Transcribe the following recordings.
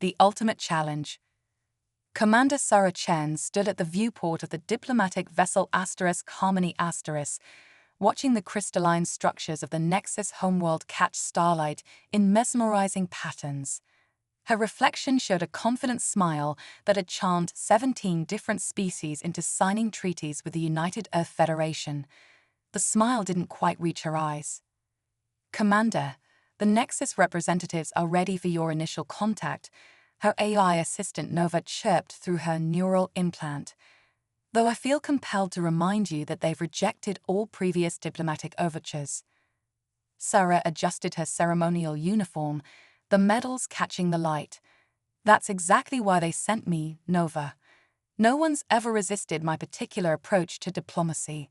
The ultimate challenge. Commander Sarah Chen stood at the viewport of the diplomatic vessel Harmony watching the crystalline structures of the Nexus homeworld catch starlight in mesmerizing patterns. Her reflection showed a confident smile that had charmed 17 different species into signing treaties with the United Earth Federation. The smile didn't quite reach her eyes. "Commander, the Nexus representatives are ready for your initial contact," her AI assistant Nova chirped through her neural implant. "Though I feel compelled to remind you that they've rejected all previous diplomatic overtures." Sarah adjusted her ceremonial uniform, the medals catching the light. "That's exactly why they sent me, Nova. No one's ever resisted my particular approach to diplomacy."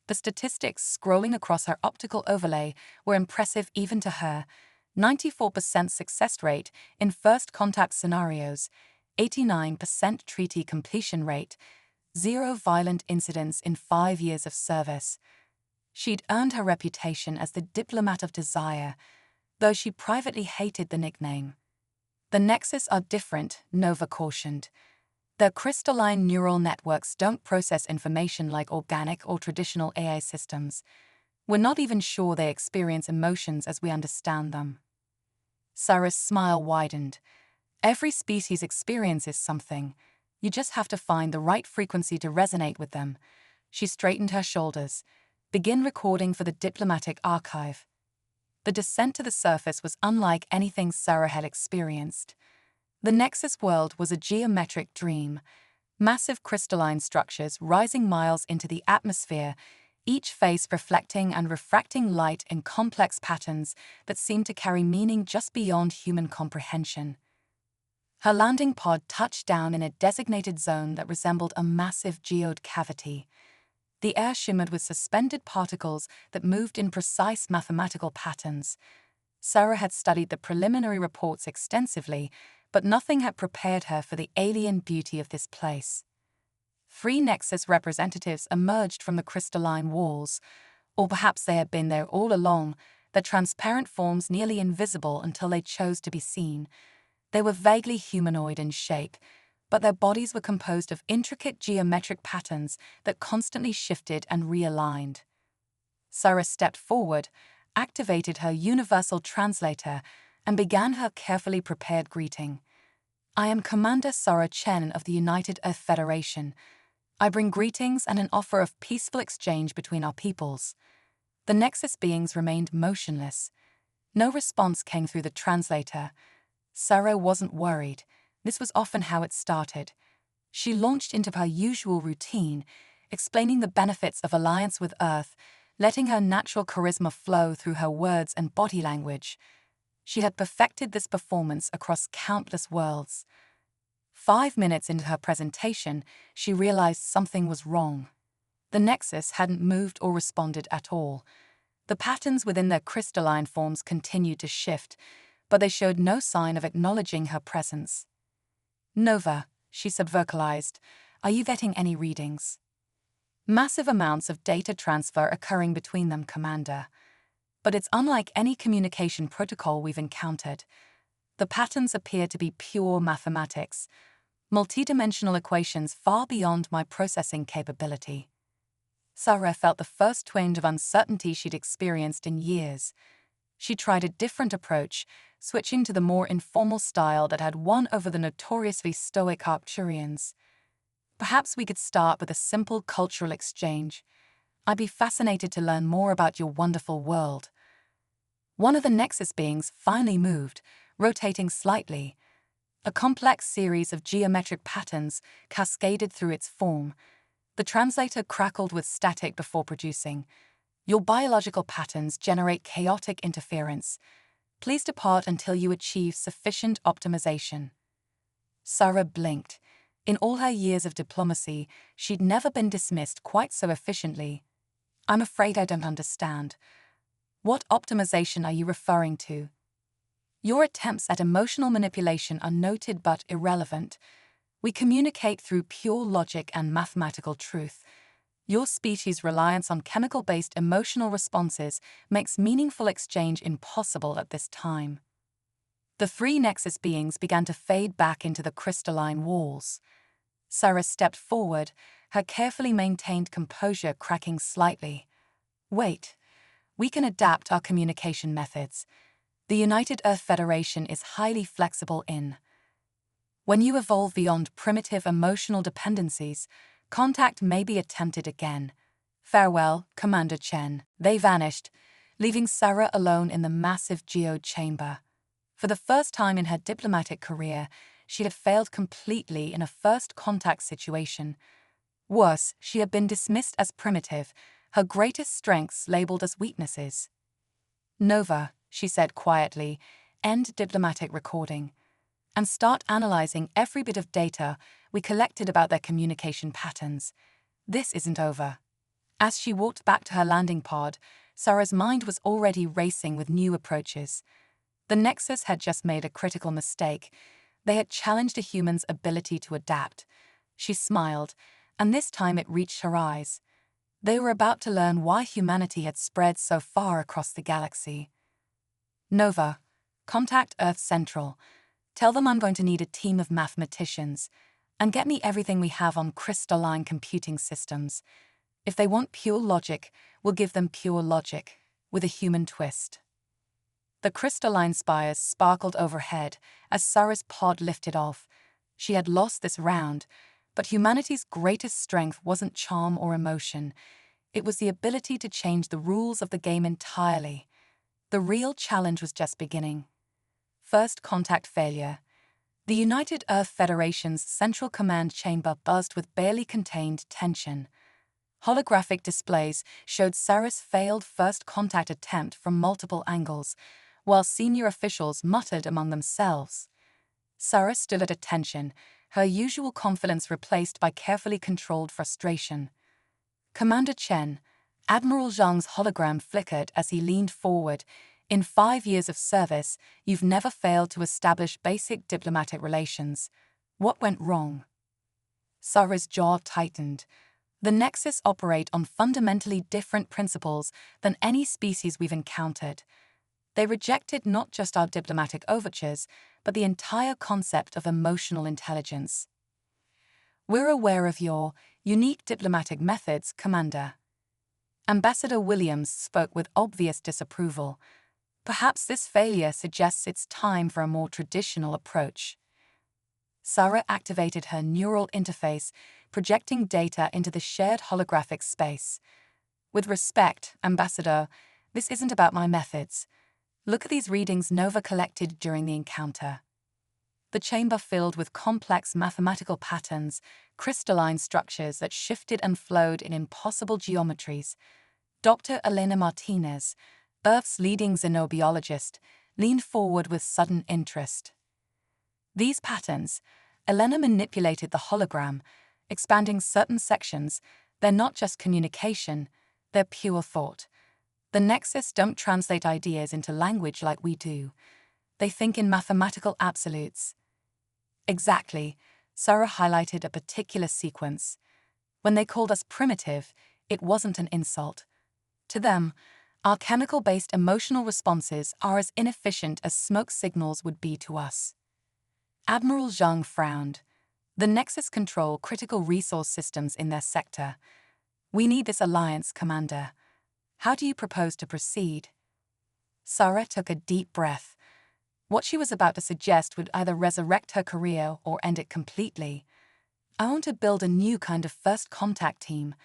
The statistics scrolling across her optical overlay were impressive even to her. 94% success rate in first contact scenarios, 89% treaty completion rate, 0 violent incidents in 5 years of service. She'd earned her reputation as the diplomat of desire, though she privately hated the nickname. "The Nexus are different," Nova cautioned. "Their crystalline neural networks don't process information like organic or traditional AI systems. We're not even sure they experience emotions as we understand them." Sarah's smile widened. "Every species experiences something. You just have to find the right frequency to resonate with them." She straightened her shoulders. "Begin recording for the diplomatic archive." The descent to the surface was unlike anything Sarah had experienced. The Nexus world was a geometric dream. Massive crystalline structures rising miles into the atmosphere, each face reflecting and refracting light in complex patterns that seemed to carry meaning just beyond human comprehension. Her landing pod touched down in a designated zone that resembled a massive geode cavity. The air shimmered with suspended particles that moved in precise mathematical patterns. Sarah had studied the preliminary reports extensively, but nothing had prepared her for the alien beauty of this place. 3 Nexus representatives emerged from the crystalline walls, or perhaps they had been there all along, their transparent forms nearly invisible until they chose to be seen. They were vaguely humanoid in shape, but their bodies were composed of intricate geometric patterns that constantly shifted and realigned. Sarah stepped forward, activated her universal translator, and began her carefully prepared greeting. "I am Commander Sarah Chen of the United Earth Federation. I bring greetings and an offer of peaceful exchange between our peoples." The Nexus beings remained motionless. No response came through the translator. Sarah wasn't worried. This was often how it started. She launched into her usual routine, explaining the benefits of alliance with Earth, letting her natural charisma flow through her words and body language. She had perfected this performance across countless worlds. 5 minutes into her presentation, she realized something was wrong. The Nexus hadn't moved or responded at all. The patterns within their crystalline forms continued to shift, but they showed no sign of acknowledging her presence. "Nova," she subvocalized, "are you getting any readings?" "Massive amounts of data transfer occurring between them, Commander. But it's unlike any communication protocol we've encountered. The patterns appear to be pure mathematics, multidimensional equations far beyond my processing capability." Sarah felt the first twinge of uncertainty she'd experienced in years. She tried a different approach, switching to the more informal style that had won over the notoriously stoic Arcturians. "Perhaps we could start with a simple cultural exchange. I'd be fascinated to learn more about your wonderful world." One of the Nexus beings finally moved, rotating slightly. A complex series of geometric patterns cascaded through its form. The translator crackled with static before producing. "Your biological patterns generate chaotic interference. Please depart until you achieve sufficient optimization." Sarah blinked. In all her years of diplomacy, she'd never been dismissed quite so efficiently. "I'm afraid I don't understand. What optimization are you referring to?" "Your attempts at emotional manipulation are noted but irrelevant. We communicate through pure logic and mathematical truth. Your species' reliance on chemical-based emotional responses makes meaningful exchange impossible at this time." The three Nexus beings began to fade back into the crystalline walls. Sarah stepped forward, her carefully maintained composure cracking slightly. Wait, we can adapt our communication methods. The United Earth Federation is highly flexible in. When you evolve beyond primitive emotional dependencies, contact may be attempted again. Farewell, Commander Chen. They vanished, leaving Sarah alone in the massive geode chamber. For the first time in her diplomatic career, she had failed completely in a first contact situation. Worse, she had been dismissed as primitive, her greatest strengths labeled as weaknesses. Nova, she said quietly, end diplomatic recording, and start analyzing every bit of data we collected about their communication patterns. This isn't over. As she walked back to her landing pod, Sarah's mind was already racing with new approaches. The Nexus had just made a critical mistake. They had challenged a human's ability to adapt. She smiled, and this time it reached her eyes. They were about to learn why humanity had spread so far across the galaxy. Nova, contact Earth Central. Tell them I'm going to need a team of mathematicians, and get me everything we have on crystalline computing systems. If they want pure logic, we'll give them pure logic, with a human twist. The crystalline spires sparkled overhead as Sarah's pod lifted off. She had lost this round, but humanity's greatest strength wasn't charm or emotion. It was the ability to change the rules of the game entirely. The real challenge was just beginning. First contact failure. The United Earth Federation's central command chamber buzzed with barely contained tension. Holographic displays showed Sarah's failed first contact attempt from multiple angles, while senior officials muttered among themselves. Sarah stood at attention, her usual confidence replaced by carefully controlled frustration. Commander Chen, Admiral Zhang's hologram flickered as he leaned forward. In 5 years of service, you've never failed to establish basic diplomatic relations. What went wrong? Sarah's jaw tightened. The Nexus operate on fundamentally different principles than any species we've encountered. They rejected not just our diplomatic overtures, but the entire concept of emotional intelligence. We're aware of your unique diplomatic methods, Commander. Ambassador Williams spoke with obvious disapproval. Perhaps this failure suggests it's time for a more traditional approach. Sarah activated her neural interface, projecting data into the shared holographic space. With respect, Ambassador, this isn't about my methods. Look at these readings Nova collected during the encounter. The chamber filled with complex mathematical patterns, crystalline structures that shifted and flowed in impossible geometries. Dr. Elena Martinez, Earth's leading xenobiologist, leaned forward with sudden interest. These patterns, Elena manipulated the hologram, expanding certain sections. They're not just communication, they're pure thought. The Nexus don't translate ideas into language like we do. They think in mathematical absolutes. Exactly, Sarah highlighted a particular sequence. When they called us primitive, it wasn't an insult. To them, our chemical-based emotional responses are as inefficient as smoke signals would be to us. Admiral Zhang frowned. The Nexus control critical resource systems in their sector. We need this alliance, Commander. How do you propose to proceed? Sarah took a deep breath. What she was about to suggest would either resurrect her career or end it completely. I want to build a new kind of first contact team.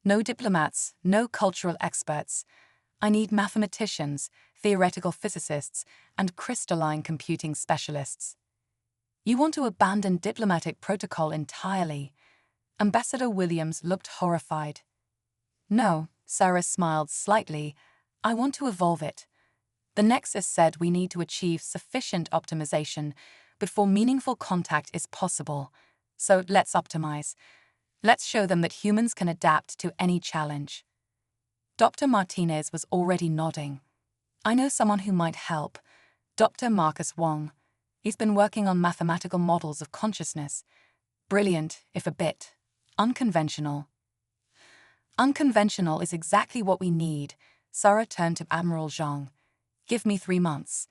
No diplomats, no cultural experts. I need mathematicians, theoretical physicists, and crystalline computing specialists. You want to abandon diplomatic protocol entirely? Ambassador Williams looked horrified. No, Sarah smiled slightly. I want to evolve it. The Nexus said we need to achieve sufficient optimization before meaningful contact is possible. So let's optimize. Let's show them that humans can adapt to any challenge. Dr. Martinez was already nodding. I know someone who might help. Dr. Marcus Wong. He's been working on mathematical models of consciousness. Brilliant, if a bit unconventional. Unconventional is exactly what we need. Sarah turned to Admiral Zhang. Give me 3 months.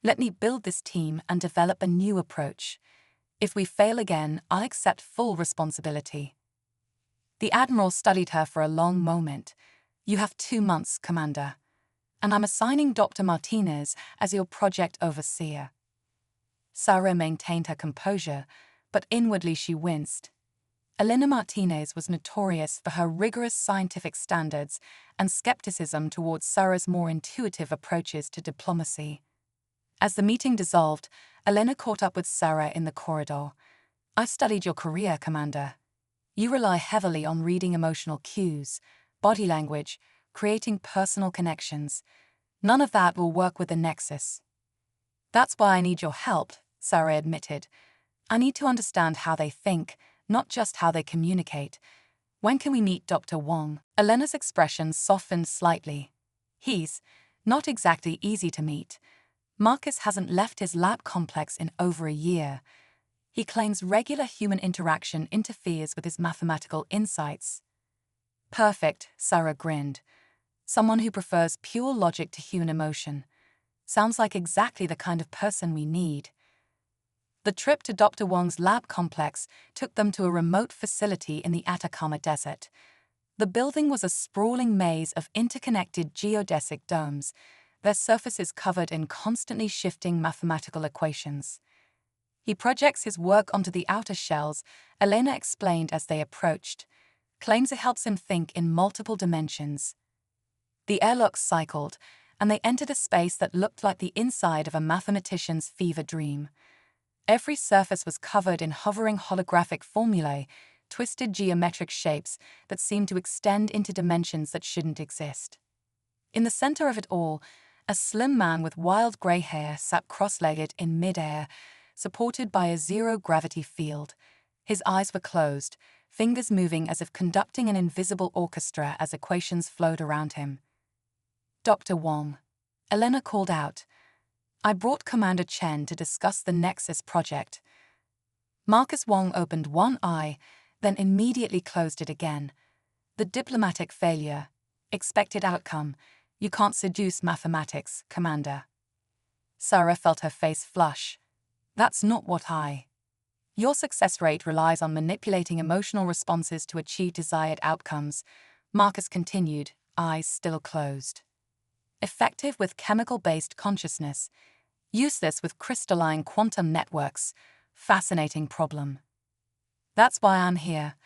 Let me build this team and develop a new approach. If we fail again, I'll accept full responsibility. The Admiral studied her for a long moment. You have 2 months, Commander. And I'm assigning Dr. Martinez as your project overseer. Sarah maintained her composure, but inwardly she winced. Elena Martinez was notorious for her rigorous scientific standards and skepticism towards Sarah's more intuitive approaches to diplomacy. As the meeting dissolved, Elena caught up with Sarah in the corridor. "I've studied your career, Commander. You rely heavily on reading emotional cues, body language, creating personal connections. None of that will work with the Nexus." "That's why I need your help," Sarah admitted. "I need to understand how they think, not just how they communicate. When can we meet Dr. Wong?" Elena's expression softened slightly. "He's not exactly easy to meet. Marcus hasn't left his lab complex in over a year. He claims regular human interaction interferes with his mathematical insights." "Perfect," Sarah grinned. "Someone who prefers pure logic to human emotion. Sounds like exactly the kind of person we need." The trip to Dr. Wong's lab complex took them to a remote facility in the Atacama Desert. The building was a sprawling maze of interconnected geodesic domes, their surfaces covered in constantly shifting mathematical equations. "He projects his work onto the outer shells," Elena explained as they approached. "Claims it helps him think in multiple dimensions." The airlock cycled, and they entered a space that looked like the inside of a mathematician's fever dream. Every surface was covered in hovering holographic formulae, twisted geometric shapes that seemed to extend into dimensions that shouldn't exist. In the center of it all, a slim man with wild gray hair sat cross-legged in midair, supported by a zero-gravity field. His eyes were closed, fingers moving as if conducting an invisible orchestra as equations flowed around him. "Dr. Wong," Elena called out. "I brought Commander Chen to discuss the Nexus project." Marcus Wong opened one eye, then immediately closed it again. "The diplomatic failure. Expected outcome. You can't seduce mathematics, Commander." Sarah felt her face flush. "That's not what I..." "Your success rate relies on manipulating emotional responses to achieve desired outcomes," Marcus continued, eyes still closed. "Effective with chemical-based consciousness. Useless with crystalline quantum networks. Fascinating problem." "That's why I'm here."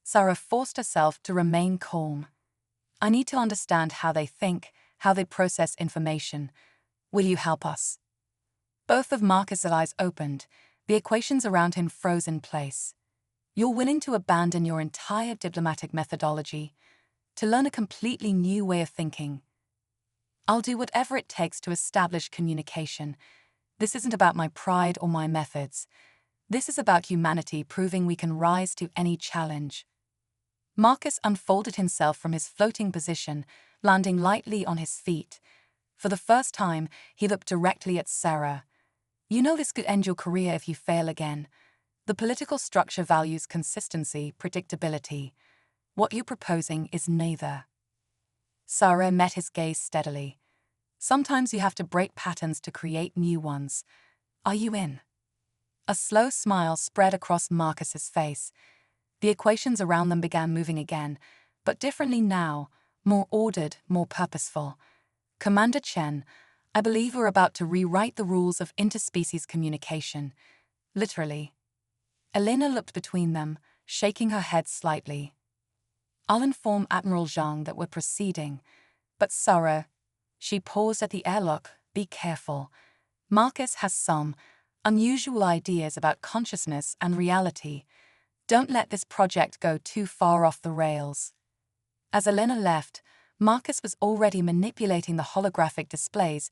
Sarah forced herself to remain calm. "I need to understand how they think, how they process information. Will you help us?" Both of Marcus's eyes opened, the equations around him froze in place. "You're willing to abandon your entire diplomatic methodology, to learn a completely new way of thinking." "I'll do whatever it takes to establish communication. This isn't about my pride or my methods. This is about humanity proving we can rise to any challenge." Marcus unfolded himself from his floating position, landing lightly on his feet. For the first time, he looked directly at Sarah. "You know this could end your career if you fail again. The political structure values consistency, predictability. What you're proposing is neither." Sarah met his gaze steadily. "Sometimes you have to break patterns to create new ones. Are you in?" A slow smile spread across Marcus's face. The equations around them began moving again, but differently now, more ordered, more purposeful. "Commander Chen, I believe we're about to rewrite the rules of interspecies communication. Literally." Elena looked between them, shaking her head slightly. "I'll inform Admiral Zhang that we're proceeding. But Sarah..." She paused at the airlock. "Be careful. Marcus has some unusual ideas about consciousness and reality. Don't let this project go too far off the rails." As Elena left, Marcus was already manipulating the holographic displays,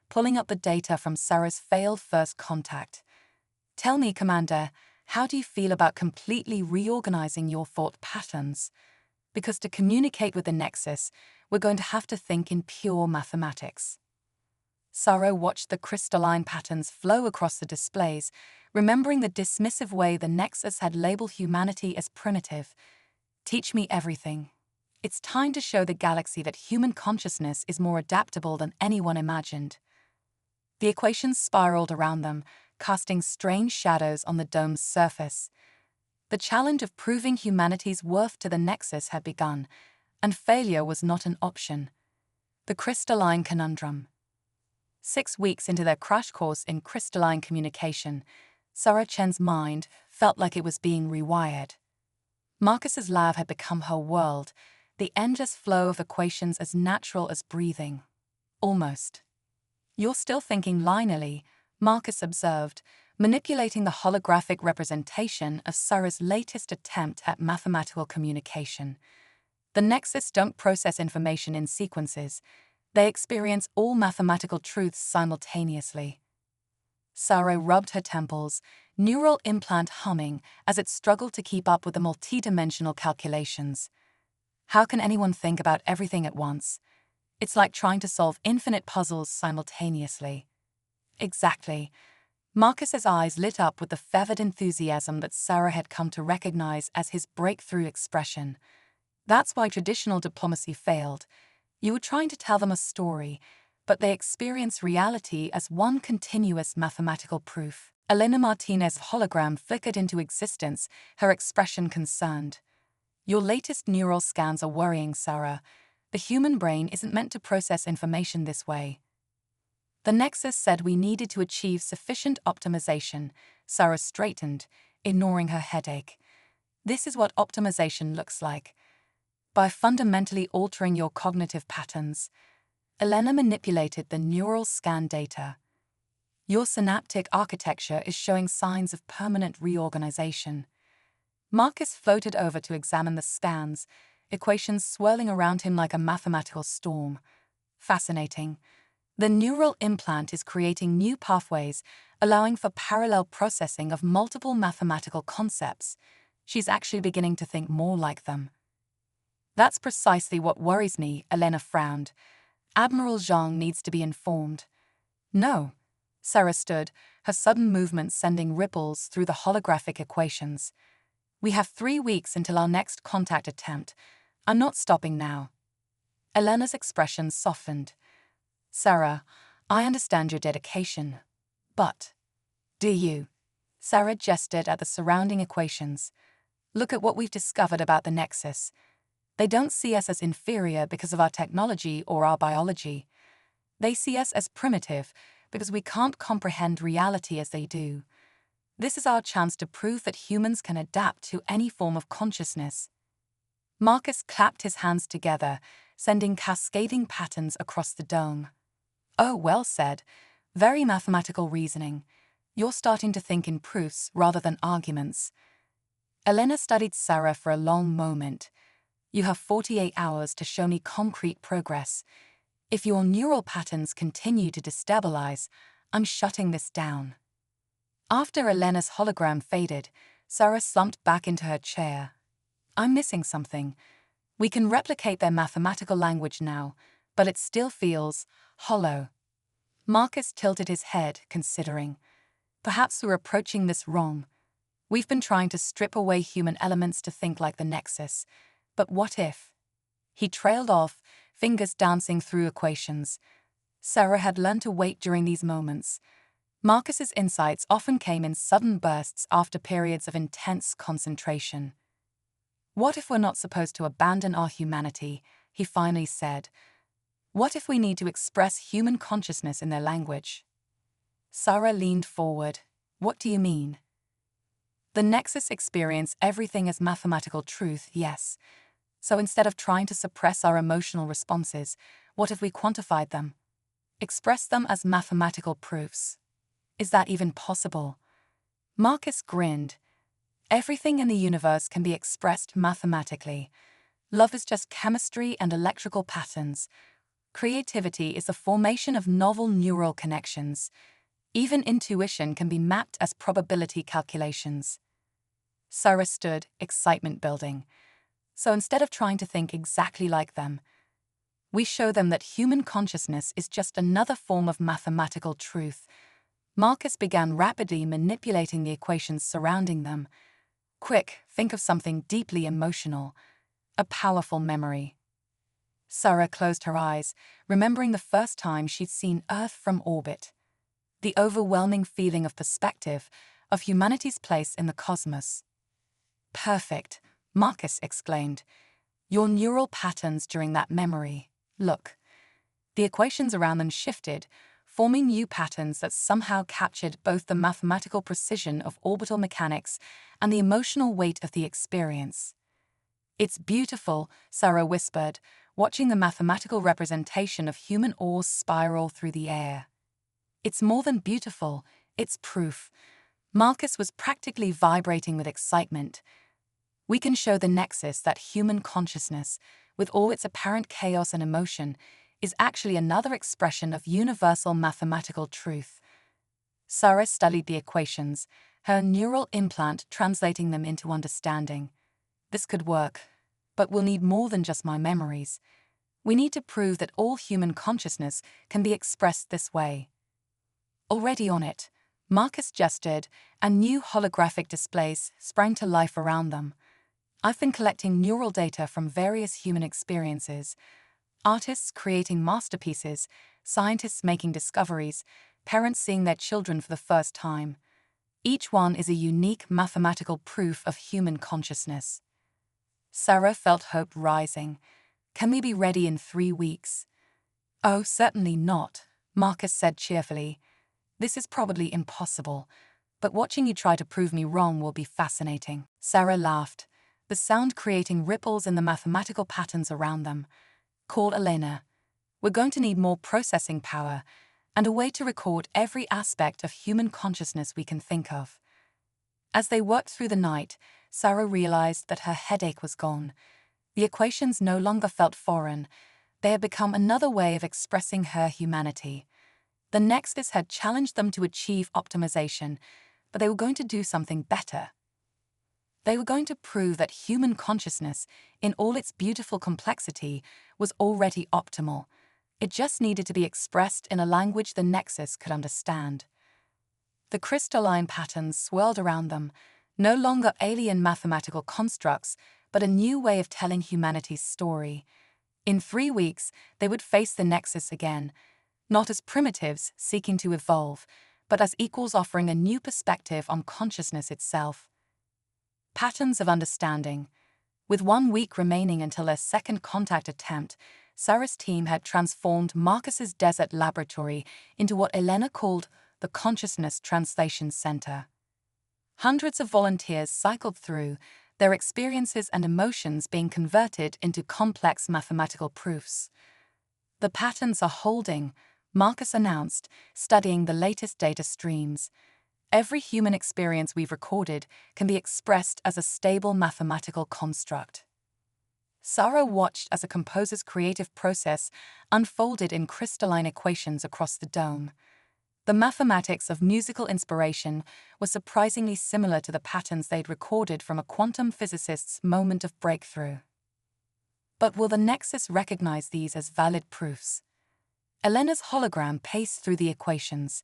pulling up the data from Sarah's failed first contact. "Tell me, Commander, how do you feel about completely reorganizing your thought patterns? Because to communicate with the Nexus, we're going to have to think in pure mathematics." Sarah watched the crystalline patterns flow across the displays, remembering the dismissive way the Nexus had labeled humanity as primitive. "Teach me everything. It's time to show the galaxy that human consciousness is more adaptable than anyone imagined." The equations spiraled around them, casting strange shadows on the dome's surface. The challenge of proving humanity's worth to the Nexus had begun, and failure was not an option. The crystalline conundrum. 6 weeks into their crash course in crystalline communication, Sarah Chen's mind felt like it was being rewired. Marcus's lab had become her world, the endless flow of equations as natural as breathing. Almost. "You're still thinking linearly," Marcus observed, manipulating the holographic representation of Sarah's latest attempt at mathematical communication. The Nexus don't process information in sequences. They experience all mathematical truths simultaneously. Sarah rubbed her temples, neural implant humming as it struggled to keep up with the multidimensional calculations. How can anyone think about everything at once? It's like trying to solve infinite puzzles simultaneously. Exactly. Marcus's eyes lit up with the feathered enthusiasm that Sarah had come to recognize as his breakthrough expression. That's why traditional diplomacy failed. You were trying to tell them a story, but they experience reality as one continuous mathematical proof. Elena Martinez's hologram flickered into existence, her expression concerned. "Your latest neural scans are worrying, Sarah. The human brain isn't meant to process information this way." The Nexus said we needed to achieve sufficient optimization. Sarah straightened, ignoring her headache. "This is what optimization looks like. By fundamentally altering your cognitive patterns." Elena manipulated the neural scan data. "Your synaptic architecture is showing signs of permanent reorganization." Marcus floated over to examine the scans, equations swirling around him like a mathematical storm. "Fascinating. The neural implant is creating new pathways, allowing for parallel processing of multiple mathematical concepts. She's actually beginning to think more like them." "That's precisely what worries me," Elena frowned. "Admiral Zhang needs to be informed." "No." Sarah stood, her sudden movement sending ripples through the holographic equations. "We have 3 weeks until our next contact attempt. I'm not stopping now." Elena's expression softened. "Sarah, I understand your dedication. But do you?" Sarah gestured at the surrounding equations. "Look at what we've discovered about the Nexus. They don't see us as inferior because of our technology or our biology. They see us as primitive because we can't comprehend reality as they do. This is our chance to prove that humans can adapt to any form of consciousness." Marcus clapped his hands together, sending cascading patterns across the dome. "Oh, well said. Very mathematical reasoning. You're starting to think in proofs rather than arguments." Elena studied Sarah for a long moment. "You have 48 hours to show me concrete progress. If your neural patterns continue to destabilize, I'm shutting this down." After Elena's hologram faded, Sarah slumped back into her chair. "I'm missing something. We can replicate their mathematical language now, but it still feels hollow." Marcus tilted his head, considering. "Perhaps we're approaching this wrong. We've been trying to strip away human elements to think like the Nexus. But what if?" He trailed off, fingers dancing through equations. Sarah had learned to wait during these moments. Marcus's insights often came in sudden bursts after periods of intense concentration. "What if we're not supposed to abandon our humanity?" he finally said. "What if we need to express human consciousness in their language?" Sarah leaned forward. "What do you mean?" "The Nexus experience everything as mathematical truth, yes. So instead of trying to suppress our emotional responses, what if we quantified them? Express them as mathematical proofs? Is that even possible?" Marcus grinned. "Everything in the universe can be expressed mathematically. Love is just chemistry and electrical patterns. Creativity is the formation of novel neural connections. Even intuition can be mapped as probability calculations." Sarah stood, excitement building. "So instead of trying to think exactly like them, we show them that human consciousness is just another form of mathematical truth." Marcus began rapidly manipulating the equations surrounding them. "Quick, think of something deeply emotional. A powerful memory." Sarah closed her eyes, remembering the first time she'd seen Earth from orbit. the overwhelming feeling of perspective of humanity's place in the cosmos. Perfect, Marcus exclaimed. Your neural patterns during that memory. Look. The equations around them shifted, forming new patterns that somehow captured both the mathematical precision of orbital mechanics and the emotional weight of the experience. It's beautiful, Sarah whispered, watching the mathematical representation of human oars spiral through the air. It's more than beautiful, it's proof. Marcus was practically vibrating with excitement. We can show the nexus that human consciousness, with all its apparent chaos and emotion, is actually another expression of universal mathematical truth. Sarah studied the equations, her neural implant translating them into understanding. This could work, but we'll need more than just my memories. We need to prove that all human consciousness can be expressed this way. Already on it, Marcus gestured, and new holographic displays sprang to life around them. I've been collecting neural data from various human experiences. Artists creating masterpieces, scientists making discoveries, parents seeing their children for the first time. Each one is a unique mathematical proof of human consciousness. Sarah felt hope rising. Can we be ready in 3 weeks? Oh, certainly not, Marcus said cheerfully. This is probably impossible, but watching you try to prove me wrong will be fascinating. Sarah laughed, the sound creating ripples in the mathematical patterns around them. Call Elena. We're going to need more processing power and a way to record every aspect of human consciousness we can think of. As they worked through the night, Sarah realized that her headache was gone. The equations no longer felt foreign. They had become another way of expressing her humanity. The Nexus had challenged them to achieve optimization, but they were going to do something better. They were going to prove that human consciousness, in all its beautiful complexity, was already optimal. It just needed to be expressed in a language the Nexus could understand. The crystalline patterns swirled around them, no longer alien mathematical constructs, but a new way of telling humanity's story. In 3 weeks, they would face the Nexus again, not as primitives seeking to evolve, but as equals offering a new perspective on consciousness itself. Patterns of understanding. With 1 week remaining until their second contact attempt, Sarah's team had transformed Marcus's desert laboratory into what Elena called the Consciousness Translation Center. Hundreds of volunteers cycled through, their experiences and emotions being converted into complex mathematical proofs. The patterns are holding, Marcus announced, studying the latest data streams. Every human experience we've recorded can be expressed as a stable mathematical construct. Sarah watched as a composer's creative process unfolded in crystalline equations across the dome. The mathematics of musical inspiration was surprisingly similar to the patterns they'd recorded from a quantum physicist's moment of breakthrough. But will the Nexus recognize these as valid proofs? Elena's hologram paced through the equations.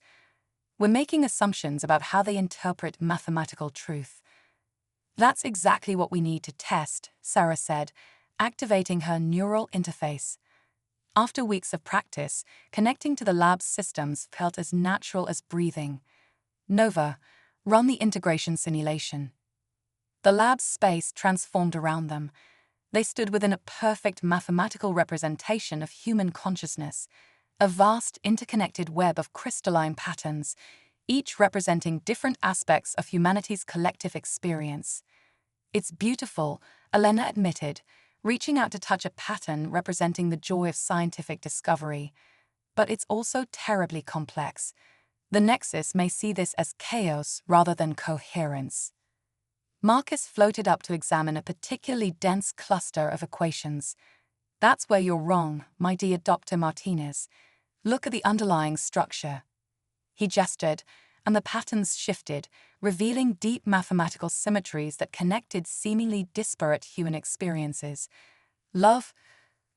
We're making assumptions about how they interpret mathematical truth. That's exactly what we need to test, Sarah said, activating her neural interface. After weeks of practice, connecting to the lab's systems felt as natural as breathing. Nova, run the integration simulation. The lab's space transformed around them. They stood within a perfect mathematical representation of human consciousness, a vast interconnected web of crystalline patterns, each representing different aspects of humanity's collective experience. It's beautiful, Elena admitted, reaching out to touch a pattern representing the joy of scientific discovery. But it's also terribly complex. The Nexus may see this as chaos rather than coherence. Marcus floated up to examine a particularly dense cluster of equations. That's where you're wrong, my dear Dr. Martinez. Look at the underlying structure. He gestured, and the patterns shifted, revealing deep mathematical symmetries that connected seemingly disparate human experiences. Love,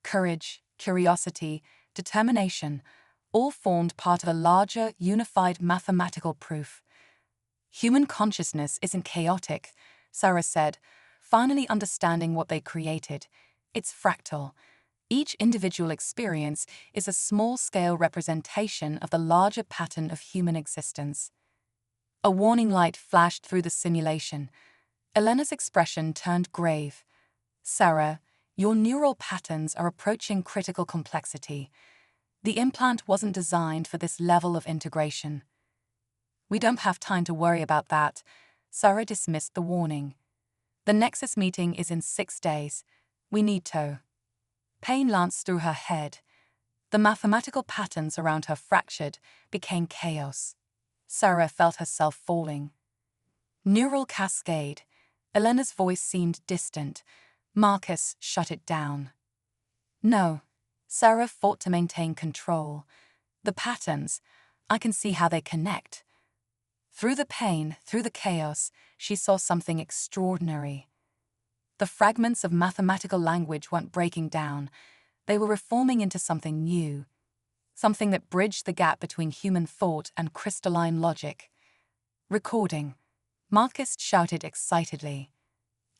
courage, curiosity, determination, all formed part of a larger, unified mathematical proof. Human consciousness isn't chaotic, Sarah said, finally understanding what they created. It's fractal. Each individual experience is a small-scale representation of the larger pattern of human existence. A warning light flashed through the simulation. Elena's expression turned grave. "Sarah, your neural patterns are approaching critical complexity. The implant wasn't designed for this level of integration." "We don't have time to worry about that," Sarah dismissed the warning. "The Nexus meeting is in 6 days. We need to." Pain lanced through her head. The mathematical patterns around her fractured, became chaos. Sarah felt herself falling. Neural cascade. Elena's voice seemed distant. Marcus shut it down. "No." Sarah fought to maintain control. "The patterns, I can see how they connect." Through the pain, through the chaos, she saw something extraordinary. The fragments of mathematical language weren't breaking down. They were reforming into something new. Something that bridged the gap between human thought and crystalline logic. "Recording," Marcus shouted excitedly.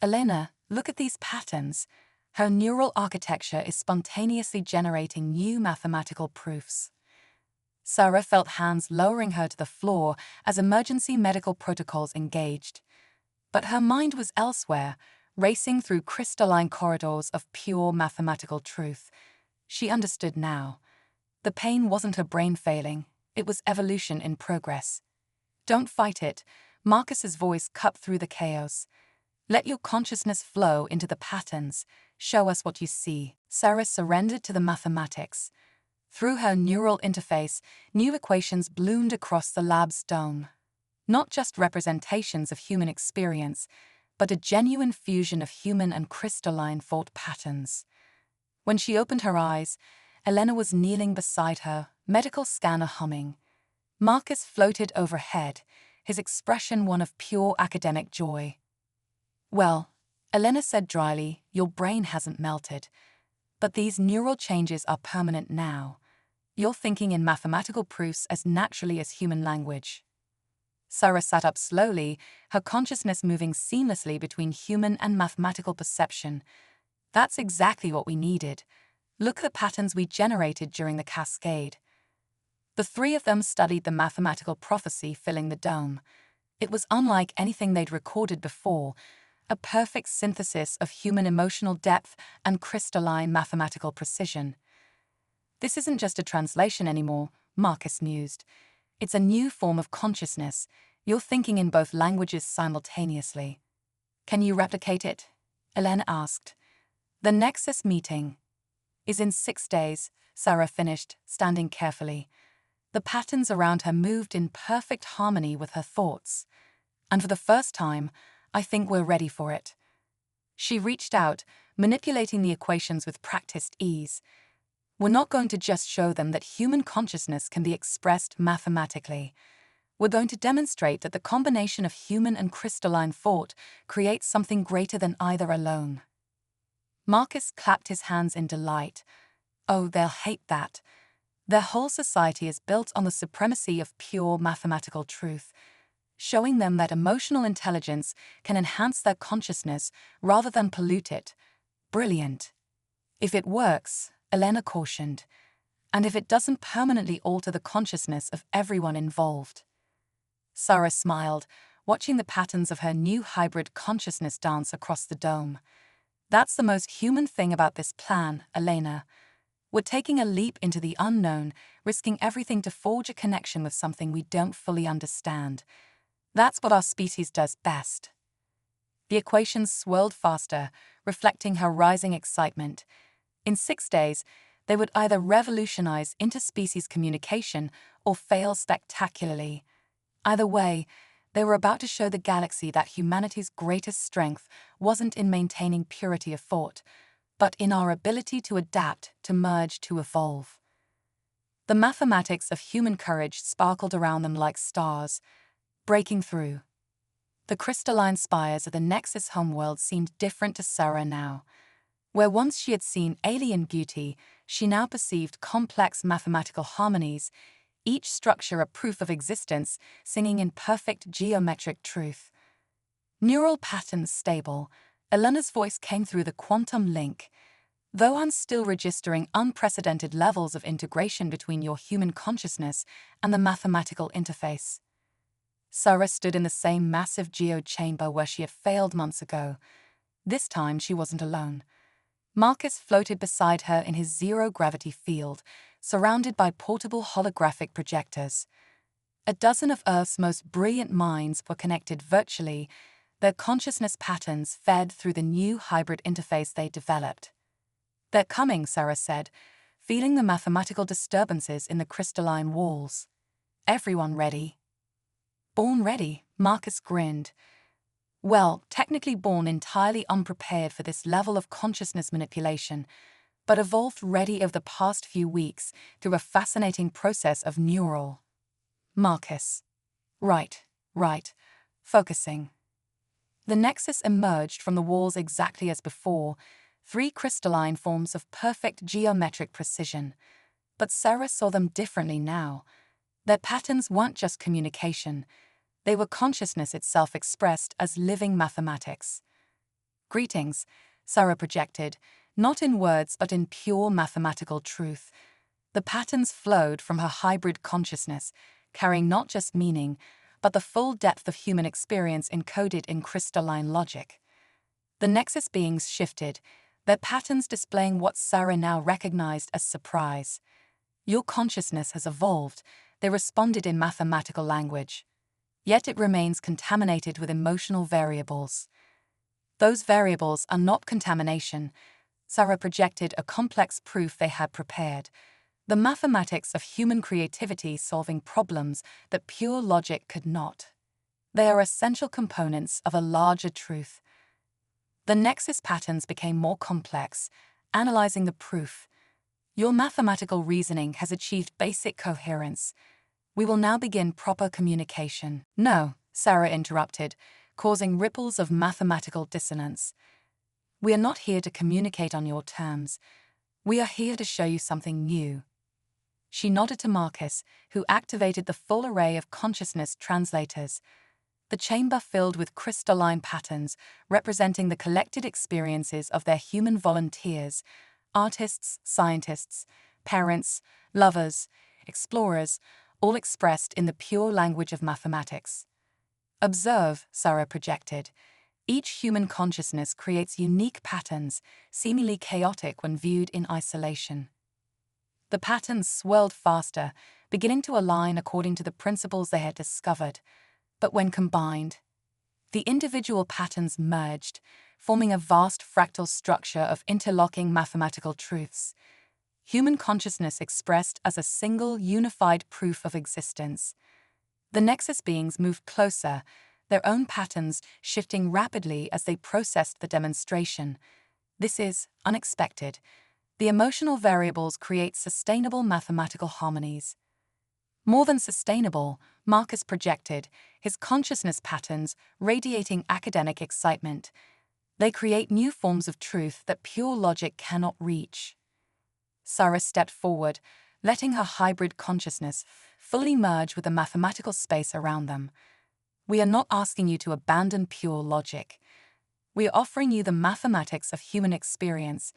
"Elena, look at these patterns. Her neural architecture is spontaneously generating new mathematical proofs." Sarah felt hands lowering her to the floor as emergency medical protocols engaged. But her mind was elsewhere, racing through crystalline corridors of pure mathematical truth. She understood now. The pain wasn't her brain failing, it was evolution in progress. "Don't fight it," Marcus's voice cut through the chaos. "Let your consciousness flow into the patterns. Show us what you see." Sarah surrendered to the mathematics. Through her neural interface, new equations bloomed across the lab's dome. Not just representations of human experience, but a genuine fusion of human and crystalline thought patterns. When she opened her eyes, Elena was kneeling beside her, medical scanner humming. Marcus floated overhead, his expression one of pure academic joy. "Well," Elena said dryly, "your brain hasn't melted. But these neural changes are permanent now. You're thinking in mathematical proofs as naturally as human language." Sarah sat up slowly, her consciousness moving seamlessly between human and mathematical perception. "That's exactly what we needed. Look at the patterns we generated during the cascade." The three of them studied the mathematical prophecy filling the dome. It was unlike anything they'd recorded before, a perfect synthesis of human emotional depth and crystalline mathematical precision. "This isn't just a translation anymore," Marcus mused. "It's a new form of consciousness. You're thinking in both languages simultaneously." "Can you replicate it?" Elena asked. "The Nexus meeting is in 6 days," Sarah finished, standing carefully. The patterns around her moved in perfect harmony with her thoughts. "And for the first time, I think we're ready for it." She reached out, manipulating the equations with practiced ease. "We're not going to just show them that human consciousness can be expressed mathematically. We're going to demonstrate that the combination of human and crystalline thought creates something greater than either alone." Marcus clapped his hands in delight. "Oh, they'll hate that. Their whole society is built on the supremacy of pure mathematical truth. Showing them that emotional intelligence can enhance their consciousness rather than pollute it. Brilliant." "If it works," Elena cautioned, "and if it doesn't permanently alter the consciousness of everyone involved." Sarah smiled, watching the patterns of her new hybrid consciousness dance across the dome. "That's the most human thing about this plan, Elena. We're taking a leap into the unknown, risking everything to forge a connection with something we don't fully understand. That's what our species does best." The equations swirled faster, reflecting her rising excitement. In 6 days, they would either revolutionize interspecies communication or fail spectacularly. Either way, they were about to show the galaxy that humanity's greatest strength wasn't in maintaining purity of thought, but in our ability to adapt, to merge, to evolve. The mathematics of human courage sparkled around them like stars, breaking through. The crystalline spires of the Nexus homeworld seemed different to Sarah now. Where once she had seen alien beauty, she now perceived complex mathematical harmonies, each structure a proof of existence, singing in perfect geometric truth. "Neural patterns stable," Elena's voice came through the quantum link. Though I'm still registering unprecedented levels of integration between your human consciousness and the mathematical interface. Sarah stood in the same massive geode chamber where she had failed months ago. This time she wasn't alone. Marcus floated beside her in his zero-gravity field, surrounded by portable holographic projectors. A dozen of Earth's most brilliant minds were connected virtually, their consciousness patterns fed through the new hybrid interface they developed. "They're coming," Sarah said, feeling the mathematical disturbances in the crystalline walls. "Everyone ready?" "Born ready," Marcus grinned. "Well, technically born entirely unprepared for this level of consciousness manipulation, but evolved ready over the past few weeks through a fascinating process of neural." Marcus. Right. Focusing. The nexus emerged from the walls exactly as before, 3 crystalline forms of perfect geometric precision. But Sarah saw them differently now. Their patterns weren't just communication. They were consciousness itself expressed as living mathematics. "Greetings," Sarah projected, not in words but in pure mathematical truth. The patterns flowed from her hybrid consciousness, carrying not just meaning, but the full depth of human experience encoded in crystalline logic. The Nexus beings shifted, their patterns displaying what Sarah now recognized as surprise. "Your consciousness has evolved," they responded in mathematical language. "Yet it remains contaminated with emotional variables." "Those variables are not contamination," Sarah projected a complex proof they had prepared. "The mathematics of human creativity solving problems that pure logic could not. They are essential components of a larger truth." The Nexus patterns became more complex, analyzing the proof. "Your mathematical reasoning has achieved basic coherence. We will now begin proper communication." "No," Sarah interrupted, causing ripples of mathematical dissonance. "We are not here to communicate on your terms. We are here to show you something new." She nodded to Marcus, who activated the full array of consciousness translators. The chamber filled with crystalline patterns representing the collected experiences of their human volunteers, artists, scientists, parents, lovers, explorers, all expressed in the pure language of mathematics. "Observe," Sarah projected. "Each human consciousness creates unique patterns, seemingly chaotic when viewed in isolation." The patterns swirled faster, beginning to align according to the principles they had discovered. But when combined, the individual patterns merged, forming a vast fractal structure of interlocking mathematical truths. Human consciousness expressed as a single, unified proof of existence. The Nexus beings moved closer, their own patterns shifting rapidly as they processed the demonstration. "This is unexpected. The emotional variables create sustainable mathematical harmonies." "More than sustainable," Marcus projected, his consciousness patterns radiating academic excitement. "They create new forms of truth that pure logic cannot reach." Sarah stepped forward, letting her hybrid consciousness fully merge with the mathematical space around them. "We are not asking you to abandon pure logic. We are offering you the mathematics of human experience,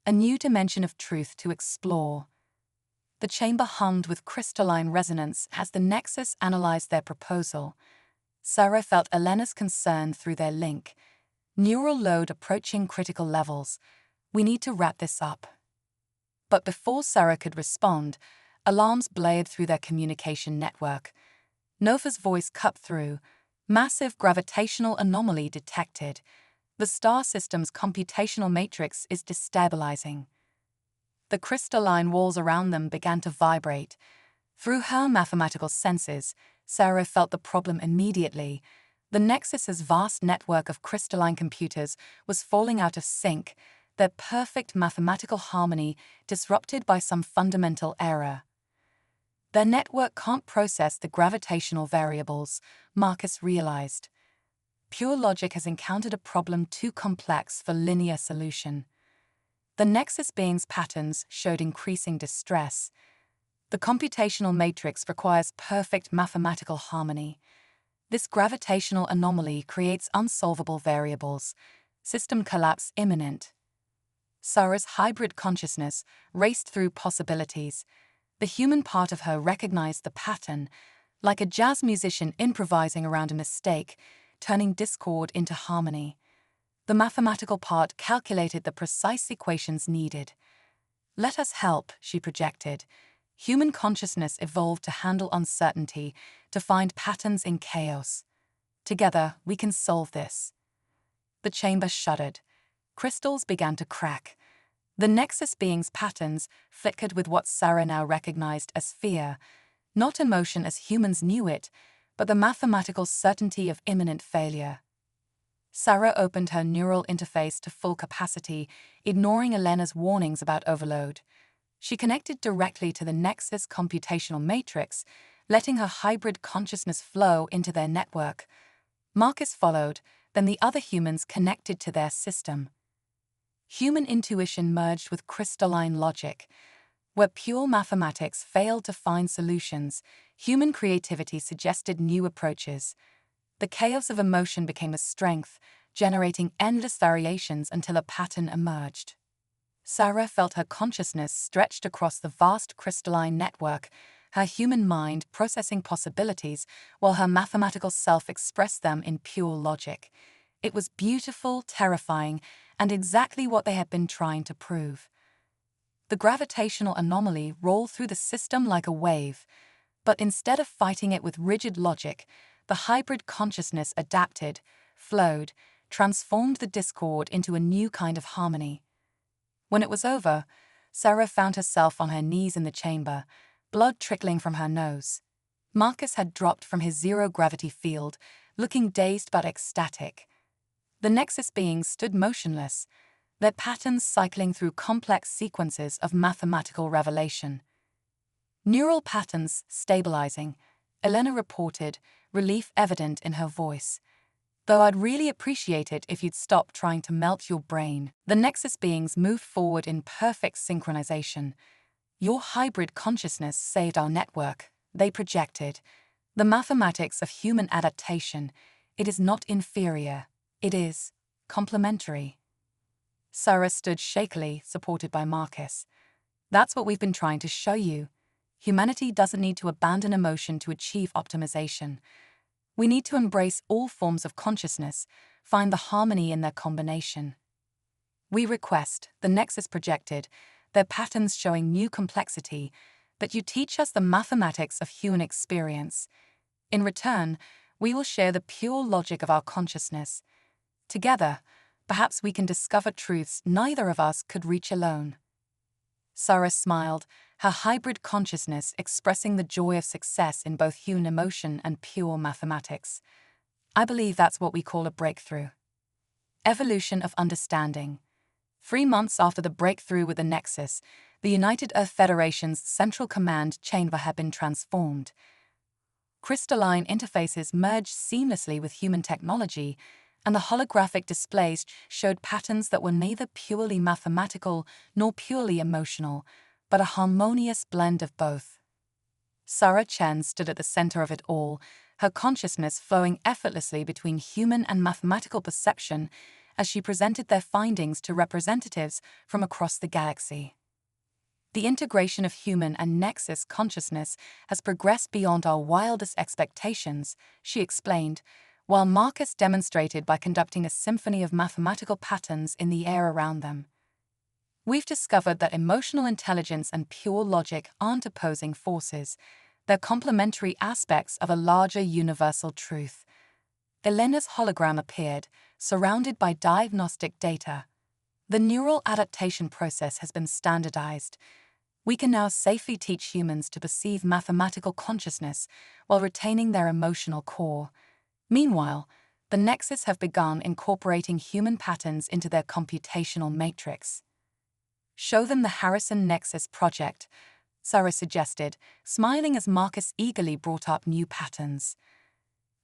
a new dimension of truth to explore." The chamber hummed with crystalline resonance as the Nexus analyzed their proposal. Sarah felt Elena's concern through their link. "Neural load approaching critical levels. We need to wrap this up." But before Sarah could respond, alarms blared through their communication network. Nova's voice cut through. "Massive gravitational anomaly detected. The star system's computational matrix is destabilizing." The crystalline walls around them began to vibrate. Through her mathematical senses, Sarah felt the problem immediately. The Nexus's vast network of crystalline computers was falling out of sync, their perfect mathematical harmony disrupted by some fundamental error. "Their network can't process the gravitational variables," Marcus realized. "Pure logic has encountered a problem too complex for linear solution." The Nexus being's patterns showed increasing distress. "The computational matrix requires perfect mathematical harmony. This gravitational anomaly creates unsolvable variables. System collapse imminent." Sarah's hybrid consciousness raced through possibilities. The human part of her recognized the pattern, like a jazz musician improvising around a mistake, turning discord into harmony. The mathematical part calculated the precise equations needed. Let us help, she projected. Human consciousness evolved to handle uncertainty, to find patterns in chaos. Together, we can solve this. The chamber shuddered. Crystals began to crack. The Nexus being's patterns flickered with what Sarah now recognized as fear, not emotion as humans knew it, but the mathematical certainty of imminent failure. Sarah opened her neural interface to full capacity, ignoring Elena's warnings about overload. She connected directly to the Nexus computational matrix, letting her hybrid consciousness flow into their network. Marcus followed, then the other humans connected to their system. Human intuition merged with crystalline logic. Where pure mathematics failed to find solutions, human creativity suggested new approaches. The chaos of emotion became a strength, generating endless variations until a pattern emerged. Sarah felt her consciousness stretched across the vast crystalline network, her human mind processing possibilities while her mathematical self expressed them in pure logic. It was beautiful, terrifying, and exactly what they had been trying to prove. The gravitational anomaly rolled through the system like a wave, but instead of fighting it with rigid logic, the hybrid consciousness adapted, flowed, transformed the discord into a new kind of harmony. When it was over, Sarah found herself on her knees in the chamber, blood trickling from her nose. Marcus had dropped from his zero-gravity field, looking dazed but ecstatic. The Nexus beings stood motionless, their patterns cycling through complex sequences of mathematical revelation. Neural patterns stabilizing, Elena reported, relief evident in her voice. Though I'd really appreciate it if you'd stop trying to melt your brain. The Nexus beings moved forward in perfect synchronization. Your hybrid consciousness saved our network, they projected. The mathematics of human adaptation, it is not inferior, it is complementary. Sarah stood shakily, supported by Marcus. That's what we've been trying to show you. Humanity doesn't need to abandon emotion to achieve optimization. We need to embrace all forms of consciousness, find the harmony in their combination. We request, the Nexus projected, their patterns showing new complexity, that you teach us the mathematics of human experience. In return, we will share the pure logic of our consciousness. Together, perhaps we can discover truths neither of us could reach alone. Sarah smiled, her hybrid consciousness expressing the joy of success in both human emotion and pure mathematics. I believe that's what we call a breakthrough. Evolution of understanding. 3 months after the breakthrough with the Nexus, the United Earth Federation's Central Command chamber had been transformed. Crystalline interfaces merged seamlessly with human technology, and the holographic displays showed patterns that were neither purely mathematical nor purely emotional, but a harmonious blend of both. Sarah Chen stood at the center of it all, her consciousness flowing effortlessly between human and mathematical perception as she presented their findings to representatives from across the galaxy. The integration of human and Nexus consciousness has progressed beyond our wildest expectations, she explained, while Marcus demonstrated by conducting a symphony of mathematical patterns in the air around them. We've discovered that emotional intelligence and pure logic aren't opposing forces, they're complementary aspects of a larger universal truth. Elena's hologram appeared, surrounded by diagnostic data. The neural adaptation process has been standardized. We can now safely teach humans to perceive mathematical consciousness while retaining their emotional core. Meanwhile, the Nexus have begun incorporating human patterns into their computational matrix. Show them the Harrison Nexus project, Sarah suggested, smiling as Marcus eagerly brought up new patterns.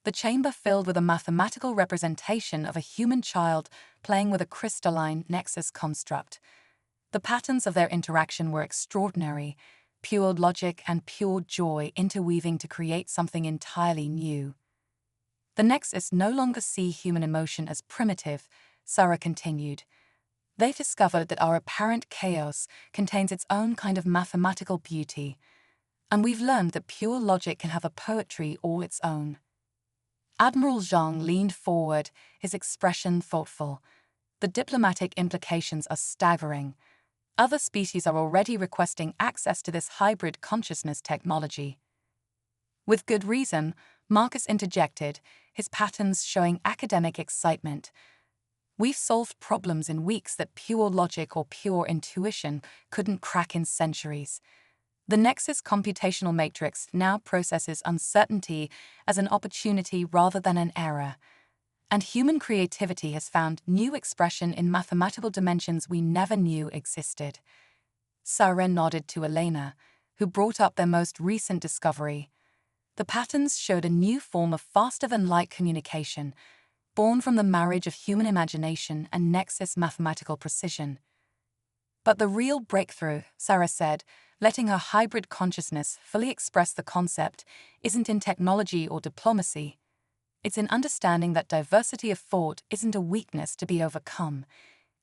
The chamber filled with a mathematical representation of a human child playing with a crystalline Nexus construct. The patterns of their interaction were extraordinary, pure logic and pure joy interweaving to create something entirely new. The Nexus no longer see human emotion as primitive, Sarah continued. They've discovered that our apparent chaos contains its own kind of mathematical beauty, and we've learned that pure logic can have a poetry all its own. Admiral Zhang leaned forward, his expression thoughtful. The diplomatic implications are staggering. Other species are already requesting access to this hybrid consciousness technology. With good reason, Marcus interjected, his patterns showing academic excitement. We've solved problems in weeks that pure logic or pure intuition couldn't crack in centuries. The Nexus computational matrix now processes uncertainty as an opportunity rather than an error. And human creativity has found new expression in mathematical dimensions we never knew existed. Sarah nodded to Elena, who brought up their most recent discovery. The patterns showed a new form of faster-than-light communication, born from the marriage of human imagination and Nexus mathematical precision. But the real breakthrough, Sarah said, letting her hybrid consciousness fully express the concept, isn't in technology or diplomacy. It's in understanding that diversity of thought isn't a weakness to be overcome.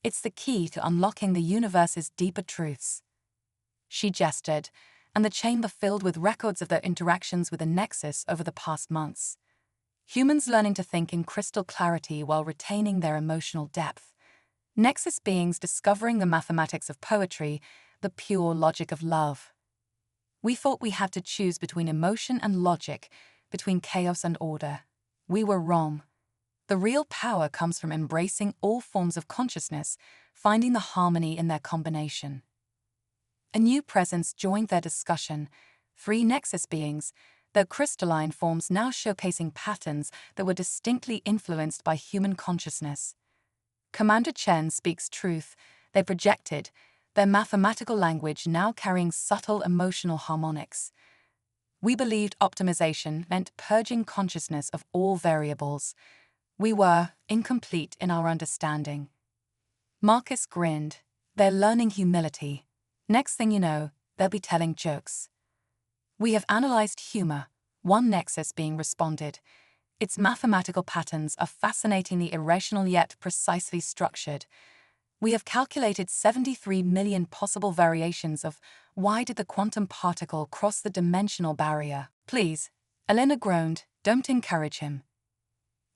It's the key to unlocking the universe's deeper truths. She gestured, and the chamber filled with records of their interactions with the Nexus over the past months. Humans learning to think in crystal clarity while retaining their emotional depth. Nexus beings discovering the mathematics of poetry, the pure logic of love. We thought we had to choose between emotion and logic, between chaos and order. We were wrong. The real power comes from embracing all forms of consciousness, finding the harmony in their combination. A new presence joined their discussion, 3 Nexus beings, their crystalline forms now showcasing patterns that were distinctly influenced by human consciousness. Commander Chen speaks truth, they projected, their mathematical language now carrying subtle emotional harmonics. We believed optimization meant purging consciousness of all variables. We were incomplete in our understanding. Marcus grinned. They're learning humility. Next thing you know, they'll be telling jokes. We have analyzed humor, one Nexus being responded. Its mathematical patterns are fascinatingly irrational yet precisely structured. We have calculated 73 million possible variations of why did the quantum particle cross the dimensional barrier. Please, Elena groaned, don't encourage him.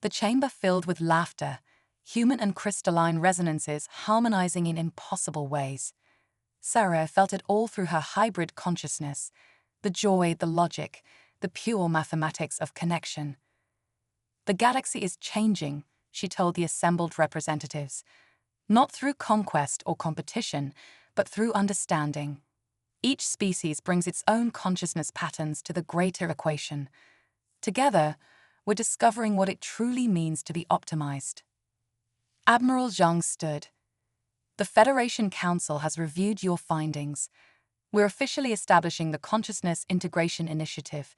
The chamber filled with laughter, human and crystalline resonances harmonizing in impossible ways. Sarah felt it all through her hybrid consciousness, the joy, the logic, the pure mathematics of connection. The galaxy is changing, she told the assembled representatives. Not through conquest or competition, but through understanding. Each species brings its own consciousness patterns to the greater equation. Together, we're discovering what it truly means to be optimized. Admiral Zhang stood. The Federation Council has reviewed your findings. We're officially establishing the Consciousness Integration Initiative.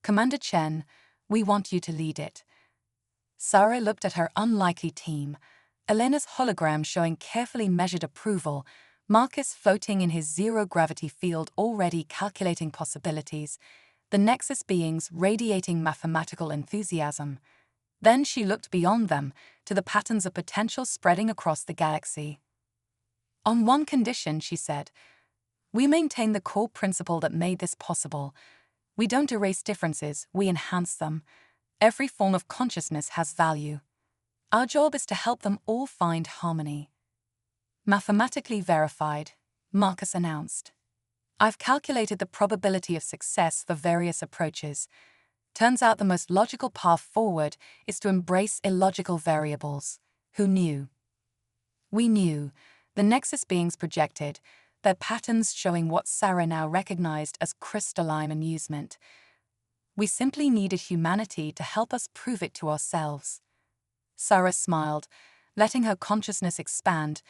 Commander Chen, we want you to lead it. Sarah looked at her unlikely team. Elena's hologram showing carefully measured approval, Marcus floating in his zero-gravity field already calculating possibilities, the Nexus beings radiating mathematical enthusiasm. Then she looked beyond them, to the patterns of potential spreading across the galaxy. On one condition, she said, we maintain the core principle that made this possible. We don't erase differences, we enhance them. Every form of consciousness has value. Our job is to help them all find harmony. Mathematically verified, Marcus announced. I've calculated the probability of success for various approaches. Turns out the most logical path forward is to embrace illogical variables. Who knew? We knew. The Nexus beings projected, their patterns showing what Sarah now recognized as crystalline amusement. We simply needed humanity to help us prove it to ourselves. Sarah smiled, letting her consciousness expand,